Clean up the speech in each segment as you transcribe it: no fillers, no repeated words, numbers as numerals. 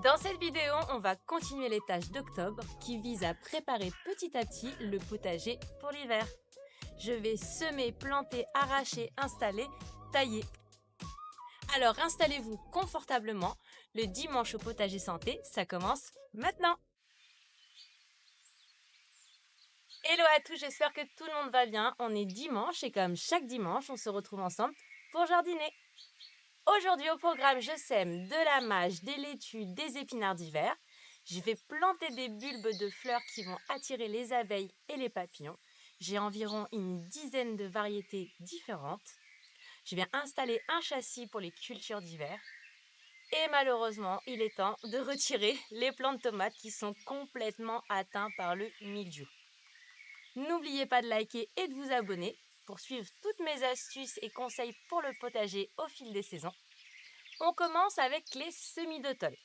Dans cette vidéo, on va continuer les tâches d'octobre qui visent à préparer petit à petit le potager pour l'hiver. Je vais semer, planter, arracher, installer, tailler. Alors installez-vous confortablement. Le dimanche au potager santé, ça commence maintenant. Hello à tous, j'espère que tout le monde va bien. On est dimanche et comme chaque dimanche, on se retrouve ensemble pour jardiner. Aujourd'hui au programme, je sème de la mâche, des laitues, des épinards d'hiver. Je vais planter des bulbes de fleurs qui vont attirer les abeilles et les papillons. J'ai environ une dizaine de variétés différentes. Je vais installer un châssis pour les cultures d'hiver. Et malheureusement, il est temps de retirer les plants de tomates qui sont complètement atteints par le mildiou. N'oubliez pas de liker et de vous abonner pour suivre toutes mes astuces et conseils pour le potager au fil des saisons. On commence avec les semis d'automne.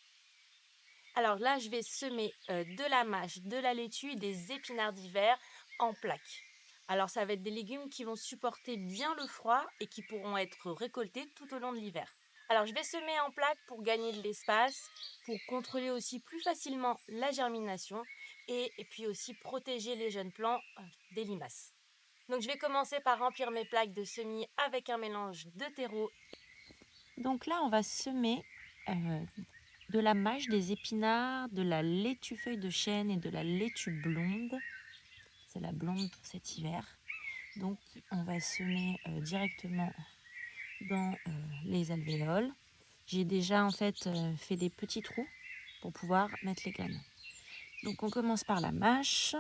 Alors là, je vais semer de la mâche, de la laitue et des épinards d'hiver en plaques. Alors ça va être des légumes qui vont supporter bien le froid et qui pourront être récoltés tout au long de l'hiver. Alors je vais semer en plaques pour gagner de l'espace, pour contrôler aussi plus facilement la germination et puis aussi protéger les jeunes plants des limaces. Donc je vais commencer par remplir mes plaques de semis avec un mélange de terreau. Donc là, on va semer de la mâche, des épinards, de la laitue feuille de chêne et de la laitue blonde. C'est la blonde pour cet hiver. Donc on va semer directement dans les alvéoles. J'ai déjà en fait fait des petits trous pour pouvoir mettre les graines. Donc on commence par la mâche.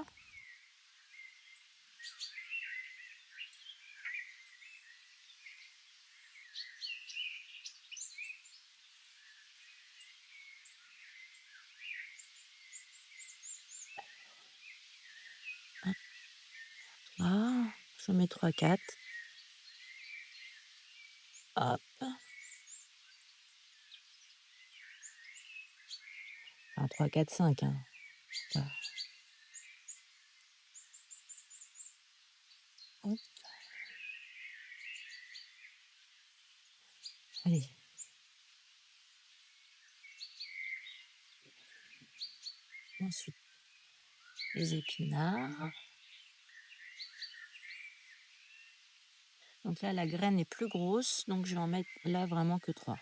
Ah, je mets 3-4. Hop. Enfin 3, 4, 5. Hein. Voilà. Hop. Allez. Ensuite, les épinards. Donc là, la graine est plus grosse, donc je vais en mettre là vraiment que 3.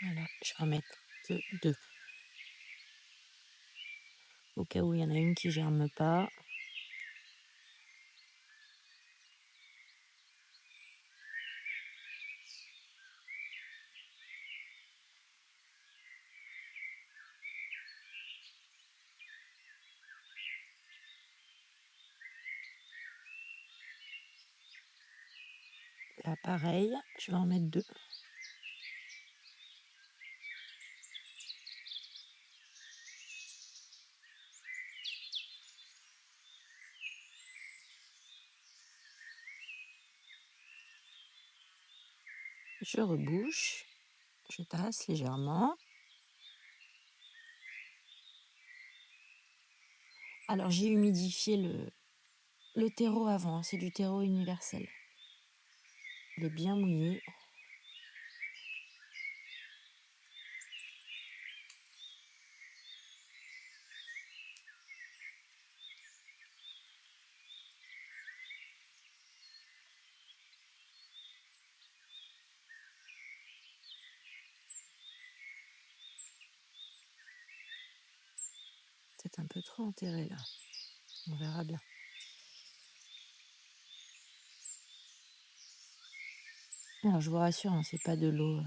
Voilà, je vais en mettre que 2. Au cas où il y en a une qui germe pas. Là, pareil, je vais en mettre 2. Je rebouche, je tasse légèrement. Alors j'ai humidifié le terreau avant, c'est du terreau universel. Il est bien mouillé. Peut-être un peu trop enterré là. On verra bien. Alors je vous rassure, hein, c'est pas de l'eau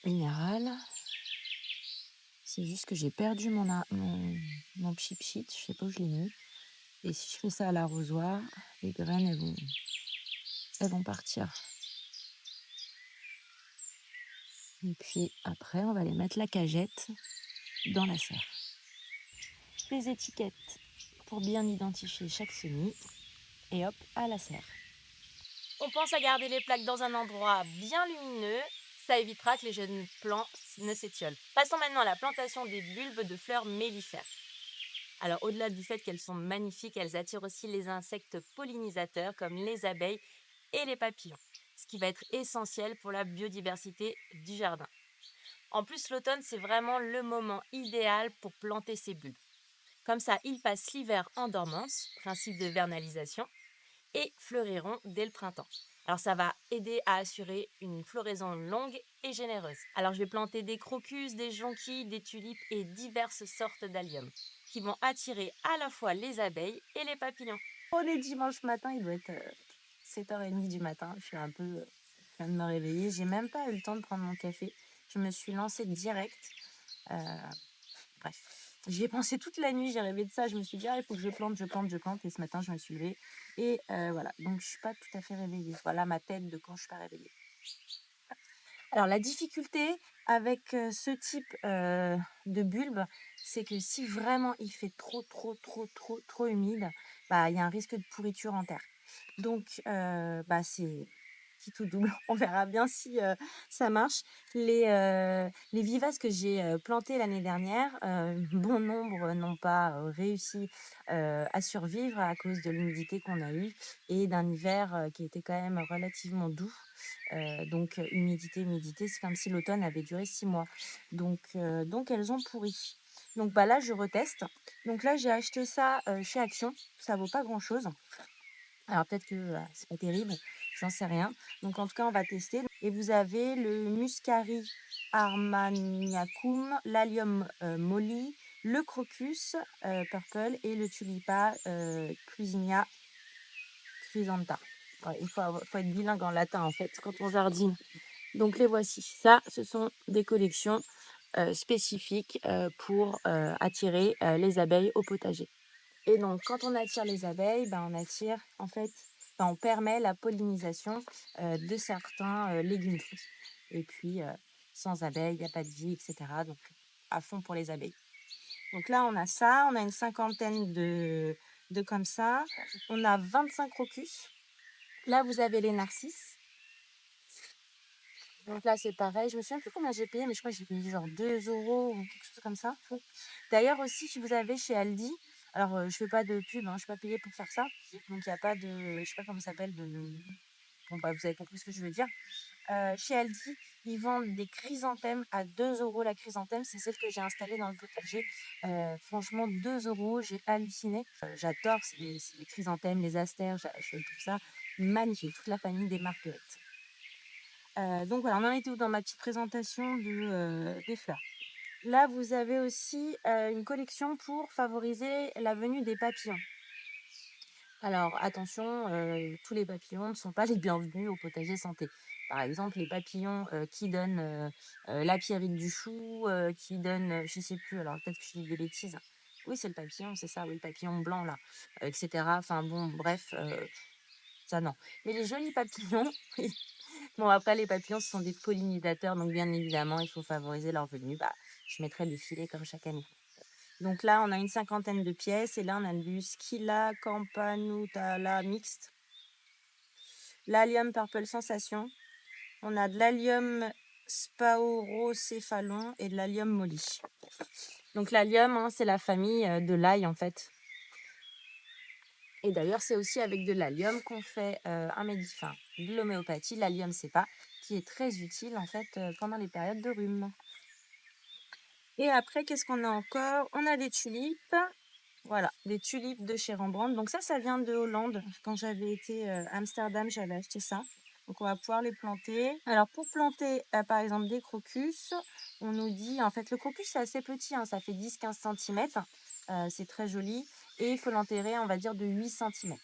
minérale. C'est juste que j'ai perdu mon pchit-pchit, je sais pas où je l'ai mis. Et si je fais ça à l'arrosoir, les graines elles vont partir. Et puis après, on va les mettre la cagette dans la serre. Les étiquettes pour bien identifier chaque semis. et hop, à la serre. On pense à garder les plaques dans un endroit bien lumineux, ça évitera que les jeunes plants ne s'étiolent. Passons maintenant à la plantation des bulbes de fleurs mellifères. Alors au-delà du fait qu'elles sont magnifiques, elles attirent aussi les insectes pollinisateurs comme les abeilles et les papillons, ce qui va être essentiel pour la biodiversité du jardin. En plus, l'automne, c'est vraiment le moment idéal pour planter ces bulbes. Comme ça, ils passent l'hiver en dormance, principe de vernalisation, et fleuriront dès le printemps. Alors ça va aider à assurer une floraison longue et généreuse. Alors je vais planter des crocus, des jonquilles, des tulipes et diverses sortes d'alliums qui vont attirer à la fois les abeilles et les papillons. On est dimanche matin, il doit être 7h30 du matin. Je viens de me réveiller. J'ai même pas eu le temps de prendre mon café. Je me suis lancée direct. Euh, Bref, j'y ai pensé toute la nuit, j'ai rêvé de ça. Je me suis dit, ah, il faut que je plante, je plante, je plante. Et ce matin, je me suis levée. Et voilà, donc je suis pas tout à fait réveillée. Voilà ma tête de quand je suis pas réveillée. Alors, la difficulté avec ce type de bulbe, c'est que si vraiment il fait trop humide, bah, il y a un risque de pourriture en terre. Donc, bah, c'est qui tout double. On verra bien si ça marche. Les vivaces que j'ai plantées l'année dernière, bon nombre n'ont pas réussi à survivre à cause de l'humidité qu'on a eue et d'un hiver qui était quand même relativement doux. Donc, humidité, c'est comme si l'automne avait duré 6 mois. Donc elles ont pourri. Donc, bah là, je reteste. Donc là, j'ai acheté ça chez Action. Ça vaut pas grand-chose. Alors peut-être que c'est pas terrible, j'en sais rien. Donc en tout cas, on va tester. Et vous avez le Muscari armaniacum, l'Allium molly, le Crocus purple et le Tulipa Clusinia chrysantha. Ouais, faut être bilingue en latin en fait quand on jardine. Donc les voici. Ça, ce sont des collections spécifiques pour attirer les abeilles au potager. Et donc, quand on attire les abeilles, ben, on permet la pollinisation de certains légumes fruits. Et puis, sans abeilles, il n'y a pas de vie, etc. Donc, à fond pour les abeilles. Donc là, on a ça, on a une cinquantaine de comme ça. On a 25 crocus. Là, vous avez les narcisses. Donc là, c'est pareil. Je me souviens plus combien j'ai payé, mais je crois que j'ai payé genre 2 euros ou quelque chose comme ça. D'ailleurs, aussi, si vous avez chez Aldi, alors je fais pas de pub, hein, je suis pas payée pour faire ça. Donc, il n'y a pas de, je sais pas comment ça s'appelle, bon, bah, vous avez compris ce que je veux dire. Chez Aldi, ils vendent des chrysanthèmes à 2 euros la chrysanthème. C'est celle que j'ai installée dans le potager. Franchement, 2 euros, j'ai halluciné. J'adore, c'est les chrysanthèmes, les astères, je trouve ça magnifique. Toute la famille des marguerites. Donc voilà, on en était où dans ma petite présentation des fleurs. Là, vous avez aussi une collection pour favoriser la venue des papillons. Alors attention, tous les papillons ne sont pas les bienvenus au potager santé. Par exemple, les papillons qui donnent la pierrite du chou, qui donnent, je sais plus, alors peut-être que je dis des bêtises. Oui, c'est le papillon, c'est ça, oui, le papillon blanc là, etc. Enfin bon, bref, ça non. Mais les jolis papillons, bon, après, les papillons, ce sont des pollinisateurs, donc bien évidemment, il faut favoriser leur venue. Bah, je mettrai des filets comme chaque année. Donc là, on a une cinquantaine de pièces, et là, on a du Scilla campanutala mixte, l'Allium Purple Sensation, on a de l'Allium Spaurocéphalon et de l'Allium molly. Donc l'Allium, hein, c'est la famille de l'ail, en fait. Et d'ailleurs, c'est aussi avec de l'allium qu'on fait de l'homéopathie, l'allium cepa, qui est très utile en fait pendant les périodes de rhume. Et après, qu'est-ce qu'on a encore? On a des tulipes. Voilà, des tulipes de chez Rembrandt. Donc ça vient de Hollande. Quand j'avais été à Amsterdam, j'avais acheté ça. Donc on va pouvoir les planter. Alors pour planter par exemple des crocus, on nous dit, en fait le crocus c'est assez petit, hein, ça fait 10-15 cm. C'est très joli. Et il faut l'enterrer, on va dire, de 8 cm.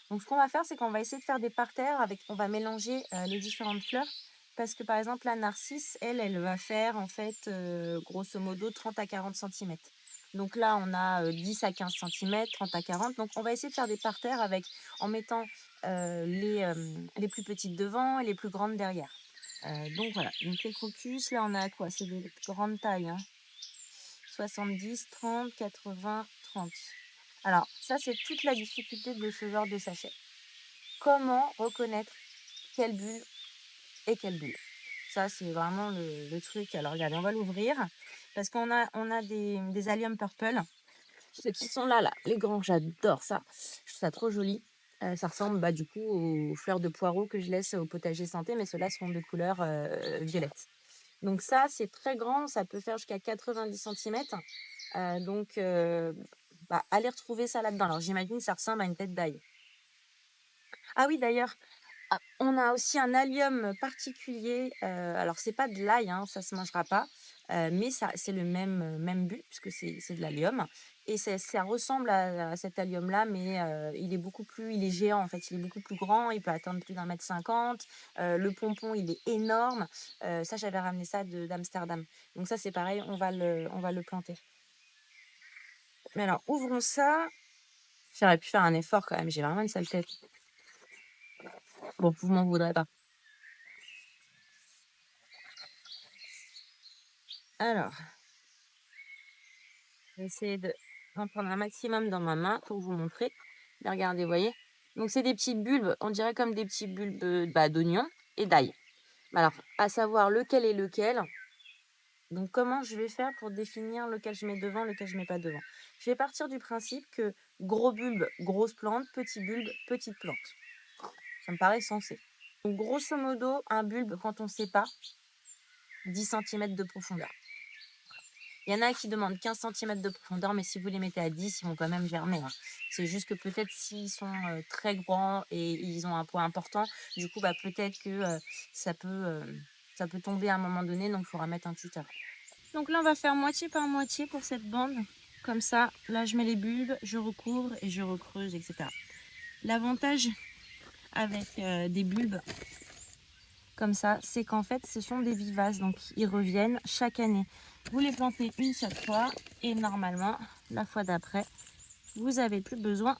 Donc, ce qu'on va faire, c'est qu'on va essayer de faire des parterres on va mélanger les différentes fleurs. Parce que, par exemple, la narcisse, elle va faire, en fait, grosso modo, 30 à 40 cm. Donc là, on a 10 à 15 cm, 30 à 40. Donc, on va essayer de faire des parterres en mettant les plus petites devant et les plus grandes derrière. Donc, voilà. Donc, les crocus, là, on a quoi? C'est des grandes tailles, hein. 70, 30, 80, 30. Alors ça, c'est toute la difficulté de ce genre de sachet. Comment reconnaître quelle bulle est quelle bulle? Ça, c'est vraiment le truc. Alors regardez, on va l'ouvrir parce qu'on a des allium purple. Ceux qui sont là, les grands, j'adore ça. Je trouve ça trop joli. Ça ressemble du coup aux fleurs de poireaux que je laisse au potager santé, mais ceux-là sont de couleur violette. Donc ça, c'est très grand, ça peut faire jusqu'à 90 centimètres. Donc, allez retrouver ça là-dedans. Alors j'imagine que ça ressemble à une tête d'ail. Ah oui, d'ailleurs, on a aussi un allium particulier, alors c'est pas de l'ail, hein, ça se mangera pas, mais ça c'est le même but puisque c'est de l'allium et ça ressemble à cet allium-là, mais il est géant en fait, il est beaucoup plus grand, il peut atteindre plus d'1,50 m. Le pompon, il est énorme, ça j'avais ramené ça d'Amsterdam. Donc ça c'est pareil, on va le planter. Mais alors ouvrons ça. J'aurais pu faire un effort quand même, j'ai vraiment une sale tête. Bon, vous m'en voudrez pas. Alors, je vais essayer d'en prendre un maximum dans ma main pour vous montrer. Mais regardez, vous voyez? Donc c'est des petites bulbes, on dirait comme des petits bulbes, d'oignons et d'ail. Alors, à savoir lequel est lequel. Donc comment je vais faire pour définir lequel je mets devant, lequel je mets pas devant? Je vais partir du principe que gros bulbe, grosse plante, petit bulbe, petite plante. Ça me paraît sensé. Donc grosso modo, un bulbe, quand on ne sait pas, 10 centimètres de profondeur. Il y en a qui demandent 15 centimètres de profondeur, mais si vous les mettez à 10, ils vont quand même germer, hein. C'est juste que peut-être s'ils sont très grands et ils ont un poids important, du coup, peut-être que ça peut, ça peut tomber à un moment donné, donc il faudra mettre un tuteur. Donc là, on va faire moitié par moitié pour cette bande. Comme ça, là, je mets les bulbes, je recouvre et je recreuse, etc. L'avantage avec des bulbes comme ça, c'est qu'en fait, ce sont des vivaces, donc ils reviennent chaque année. Vous les plantez une seule fois et normalement, la fois d'après, vous n'avez plus besoin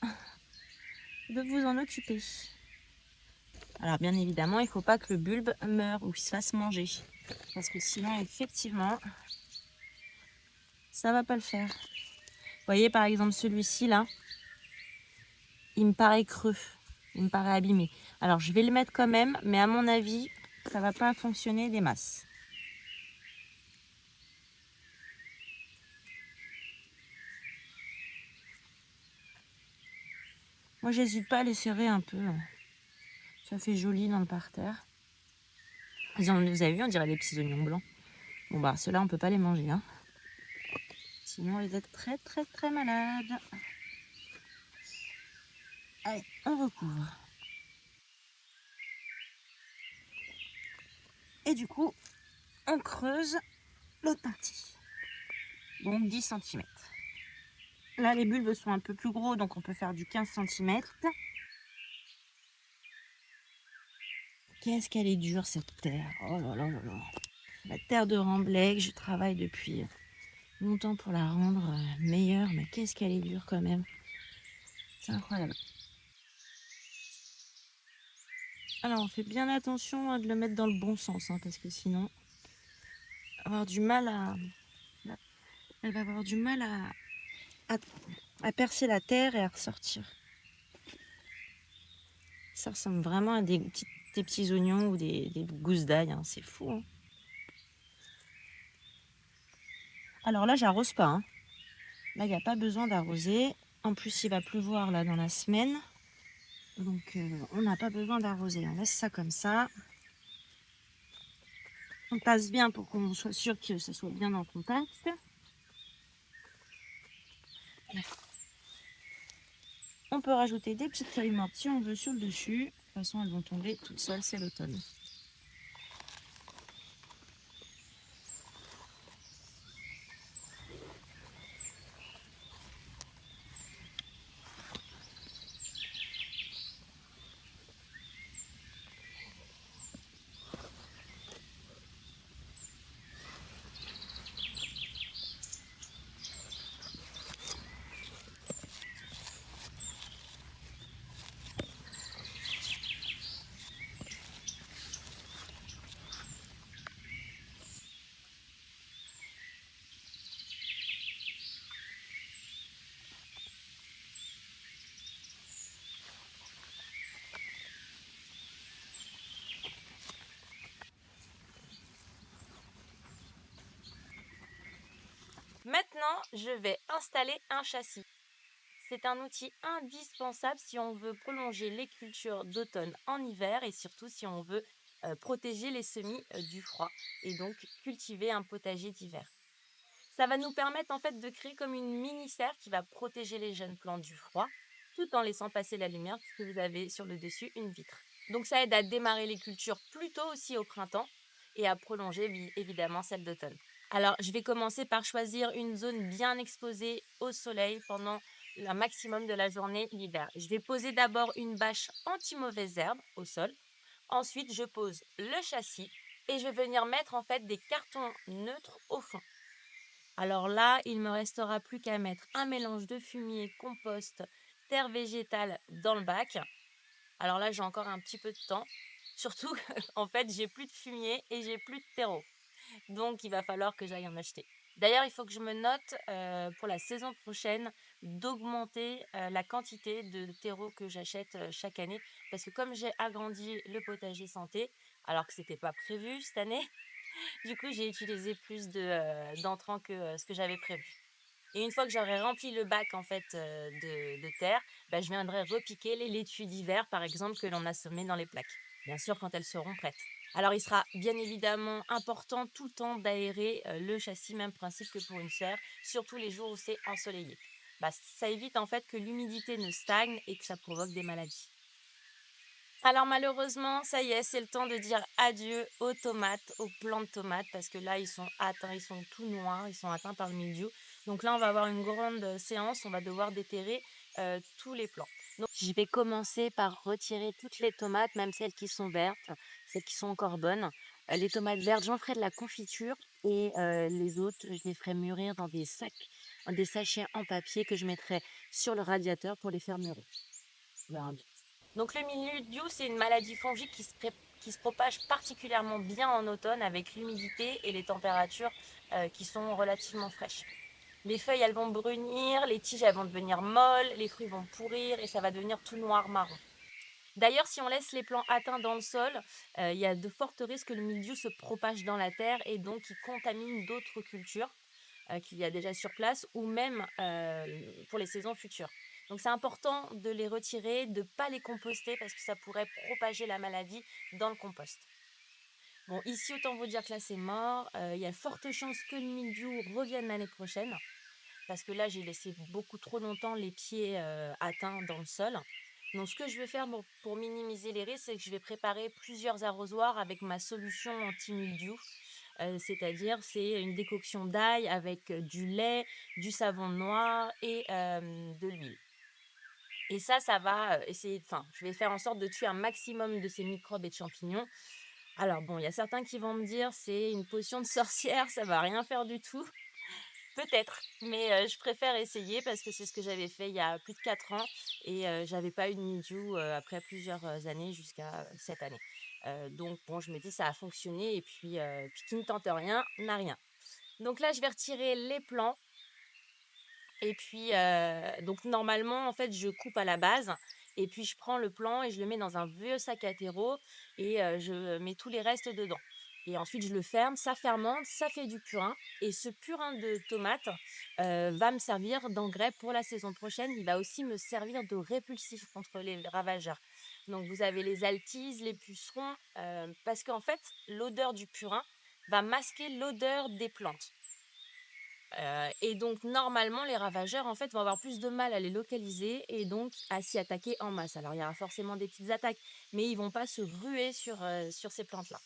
de vous en occuper. Alors bien évidemment, il ne faut pas que le bulbe meure ou qu'il se fasse manger, parce que sinon, effectivement, ça va pas le faire. Vous voyez par exemple celui-ci là, il me paraît creux, il me paraît abîmé. Alors je vais le mettre quand même, mais à mon avis, ça va pas fonctionner des masses. Moi, j'hésite pas à les serrer un peu. Ça fait joli dans le parterre. Vous avez vu, on dirait des petits oignons blancs. Bon, ceux-là, on peut pas les manger, hein. Sinon, on va être très, très, très malades. Allez, on recouvre. Et du coup, on creuse l'autre partie. Donc, 10 centimètres. Là, les bulbes sont un peu plus gros, donc on peut faire du 15 centimètres. Qu'est-ce qu'elle est dure, cette terre. Oh là là là là. La terre de Remblai, je travaille depuis longtemps pour la rendre meilleure, mais qu'est-ce qu'elle est dure quand même. C'est incroyable. Alors, on fait bien attention de le mettre dans le bon sens, hein, parce que sinon, elle va avoir du mal à percer la terre et à ressortir. Ça ressemble vraiment à des petits oignons ou des gousses d'ail, hein, c'est fou, hein. Alors là, j'arrose pas, hein. Là, il n'y a pas besoin d'arroser. En plus, il va pleuvoir là dans la semaine. Donc, on n'a pas besoin d'arroser. On laisse ça comme ça. On passe bien pour qu'on soit sûr que ça soit bien en contact. On peut rajouter des petites feuilles mortes si on veut sur le dessus. De toute façon, elles vont tomber toutes seules, c'est l'automne. Maintenant, je vais installer un châssis. C'est un outil indispensable si on veut prolonger les cultures d'automne en hiver et surtout si on veut protéger les semis du froid et donc cultiver un potager d'hiver. Ça va nous permettre en fait de créer comme une mini serre qui va protéger les jeunes plantes du froid tout en laissant passer la lumière puisque vous avez sur le dessus une vitre. Donc ça aide à démarrer les cultures plus tôt aussi au printemps et à prolonger évidemment celle d'automne. Alors je vais commencer par choisir une zone bien exposée au soleil pendant un maximum de la journée l'hiver. Je vais poser d'abord une bâche anti-mauvaises herbes au sol. Ensuite, je pose le châssis et je vais venir mettre en fait des cartons neutres au fond. Alors là, il me restera plus qu'à mettre un mélange de fumier, compost, terre végétale dans le bac. Alors là, j'ai encore un petit peu de temps. Surtout, en fait, j'ai plus de fumier et j'ai plus de terreau. Donc, il va falloir que j'aille en acheter. D'ailleurs, il faut que je me note pour la saison prochaine d'augmenter la quantité de terreau que j'achète chaque année. Parce que comme j'ai agrandi le potager santé, alors que c'était pas prévu cette année, du coup, j'ai utilisé plus d'entrants que ce que j'avais prévu. Et une fois que j'aurai rempli le bac en fait de terre, bah, je viendrai repiquer les laitues d'hiver, par exemple, que l'on a semées dans les plaques. Bien sûr, quand elles seront prêtes. Alors, il sera bien évidemment important tout le temps d'aérer le châssis, même principe que pour une serre, surtout les jours où c'est ensoleillé. Bah, ça évite en fait que l'humidité ne stagne et que ça provoque des maladies. Alors malheureusement, ça y est, c'est le temps de dire adieu aux tomates, aux plants de tomates, parce que là, ils sont atteints, ils sont tout noirs, ils sont atteints par le mildiou. Donc là, on va avoir une grande séance, on va devoir déterrer tous les plants. Donc je vais commencer par retirer toutes les tomates, même celles qui sont vertes, celles qui sont encore bonnes. Les tomates vertes, j'en ferai de la confiture et les autres, je les ferai mûrir dans des sacs, dans des sachets en papier que je mettrai sur le radiateur pour les faire mûrir. On verra bien. Donc le mildiou, c'est une maladie fongique qui se propage particulièrement bien en automne avec l'humidité et les températures qui sont relativement fraîches. Les feuilles, elles vont brunir, les tiges, elles vont devenir molles, les fruits vont pourrir et ça va devenir tout noir marron. D'ailleurs, si on laisse les plants atteints dans le sol, il y a de fortes risques que le mildiou se propage dans la terre et donc il contamine d'autres cultures qu'il y a déjà sur place ou même pour les saisons futures. Donc c'est important de les retirer, de ne pas les composter parce que ça pourrait propager la maladie dans le compost. Bon, ici, autant vous dire que là, c'est mort. Il y a forte chance que le mildiou revienne l'année prochaine parce que là, j'ai laissé beaucoup trop longtemps les pieds atteints dans le sol. Donc, ce que je vais faire pour minimiser les risques, c'est que je vais préparer plusieurs arrosoirs avec ma solution anti-mildiou. C'est-à-dire, c'est une décoction d'ail avec du lait, du savon noir et de l'huile. Et ça va essayer, enfin, je vais faire en sorte de tuer un maximum de ces microbes et de champignons. Alors bon, il y a certains qui vont me dire c'est une potion de sorcière, ça va rien faire du tout. Peut-être, mais je préfère essayer parce que c'est ce que j'avais fait il y a plus de 4 ans et j'avais pas eu de mildiou, après plusieurs, années jusqu'à, cette année. Donc bon, je me dis: «Ça a fonctionné» et puis qui ne tente rien n'a rien. Donc là, je vais retirer les plants et puis, donc normalement, en fait, je coupe à la base et puis je prends le plant et je le mets dans un vieux sac à terreau et je mets tous les restes dedans et ensuite je le ferme, ça fermente, ça fait du purin et ce purin de tomates, va me servir d'engrais pour la saison prochaine. Il va aussi me servir de répulsif contre les ravageurs. Donc vous avez les altises, les pucerons, parce qu'en fait, l'odeur du purin va masquer l'odeur des plantes. Et donc normalement, les ravageurs, en fait, vont avoir plus de mal à les localiser et donc à s'y attaquer en masse. Alors il y aura forcément des petites attaques, mais ils vont pas se ruer sur ces plantes-là.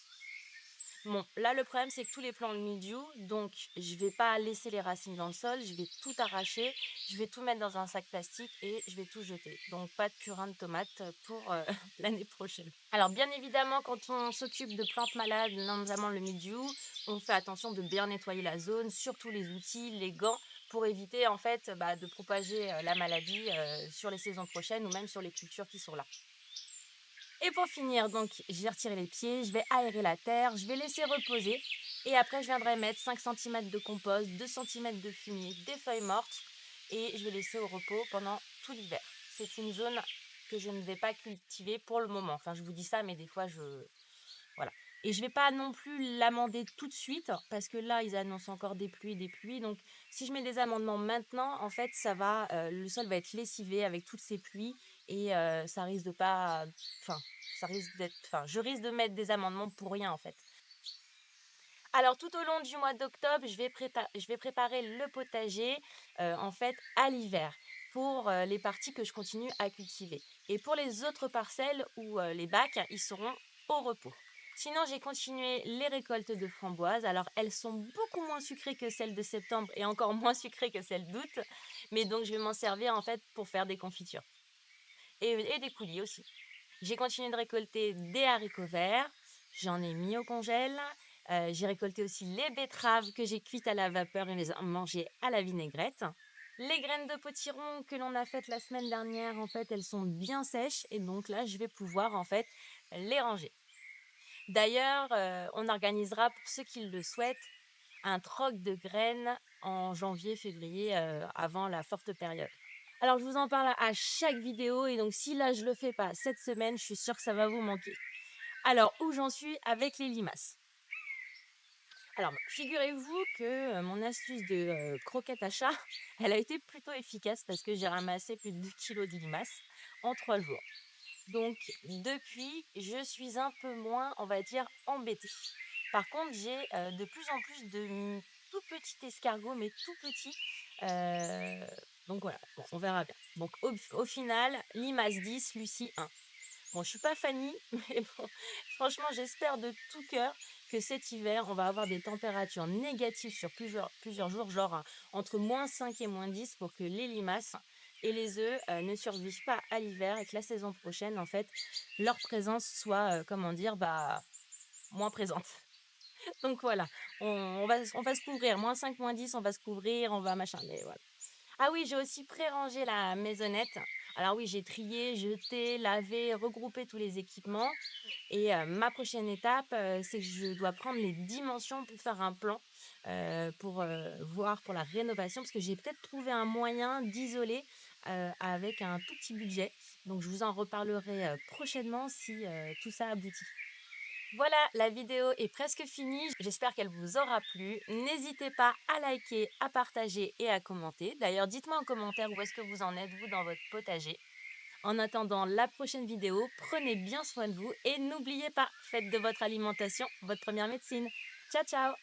Bon, là, le problème, c'est que tous les plants ont le mildiou, donc je vais pas laisser les racines dans le sol, je vais tout arracher, je vais tout mettre dans un sac plastique et je vais tout jeter. Donc pas de purin de tomate pour l'année prochaine. Alors bien évidemment, quand on s'occupe de plantes malades, notamment le mildiou, on fait attention de bien nettoyer la zone, surtout les outils, les gants, pour éviter en fait de propager la maladie sur les saisons prochaines ou même sur les cultures qui sont là. Et pour finir, donc, je vais retirer les pieds, je vais aérer la terre, je vais laisser reposer. Et après, je viendrai mettre 5 centimètres de compost, 2 centimètres de fumier, des feuilles mortes. Et je vais laisser au repos pendant tout l'hiver. C'est une zone que je ne vais pas cultiver pour le moment. Enfin, je vous dis ça, mais des fois, voilà. Et je vais pas non plus l'amender tout de suite parce que là, ils annoncent encore des pluies. Donc, si je mets des amendements maintenant, en fait, le sol va être lessivé avec toutes ces pluies et ça risque de pas, enfin, je risque de mettre des amendements pour rien, en fait. Alors, tout au long du mois d'octobre, je vais préparer le potager, en fait, à l'hiver pour, les parties que je continue à cultiver. Et pour les autres parcelles ou, les bacs, ils seront au repos. Sinon, j'ai continué les récoltes de framboises. Alors, elles sont beaucoup moins sucrées que celles de septembre et encore moins sucrées que celles d'août, mais donc je vais m'en servir, en fait, pour faire des confitures et des coulis aussi. J'ai continué de récolter des haricots verts, j'en ai mis au congèle. J'ai récolté aussi les betteraves que j'ai cuites à la vapeur et les mangées à la vinaigrette. Les graines de potiron que l'on a faites la semaine dernière, en fait, elles sont bien sèches et donc là, je vais pouvoir en fait les ranger. D'ailleurs, on organisera pour ceux qui le souhaitent un troc de graines en janvier, février, avant la forte période. Alors, je vous en parle à chaque vidéo et donc si là, je le fais pas cette semaine, je suis sûre que ça va vous manquer. Alors, où j'en suis avec les limaces? Alors, figurez-vous que mon astuce de croquette à chat, elle a été plutôt efficace parce que j'ai ramassé plus de 2 kilos de limaces en 3 jours. Donc, depuis, je suis un peu moins, on va dire, embêtée. Par contre, j'ai de plus en plus de tout petits escargots, mais tout petits. euh, donc voilà, bon, on verra bien. Donc, au final, limace 10, Lucie 1. Bon, je suis pas Fanny, mais bon, franchement, j'espère de tout cœur que cet hiver, on va avoir des températures négatives sur plusieurs jours, genre entre -5 et -10, pour que les limaces et les œufs ne survivent pas à l'hiver et que la saison prochaine, en fait, leur présence soit, comment dire, bah, moins présente. Donc voilà, on va se couvrir, -5, -10, on va se couvrir, on va machin, mais voilà. Ah oui, j'ai aussi pré-rangé la maisonnette. Alors oui, j'ai trié, jeté, lavé, regroupé tous les équipements. Et ma prochaine étape, c'est que je dois prendre les dimensions pour faire un plan, pour voir pour la rénovation, parce que j'ai peut-être trouvé un moyen d'isoler avec un tout petit budget. Donc, je vous en reparlerai prochainement si tout ça aboutit. Voilà, la vidéo est presque finie. J'espère qu'elle vous aura plu. N'hésitez pas à liker, à partager et à commenter. D'ailleurs, dites-moi en commentaire où est-ce que vous en êtes, vous, dans votre potager. En attendant la prochaine vidéo, prenez bien soin de vous et n'oubliez pas, faites de votre alimentation votre première médecine. Ciao, ciao!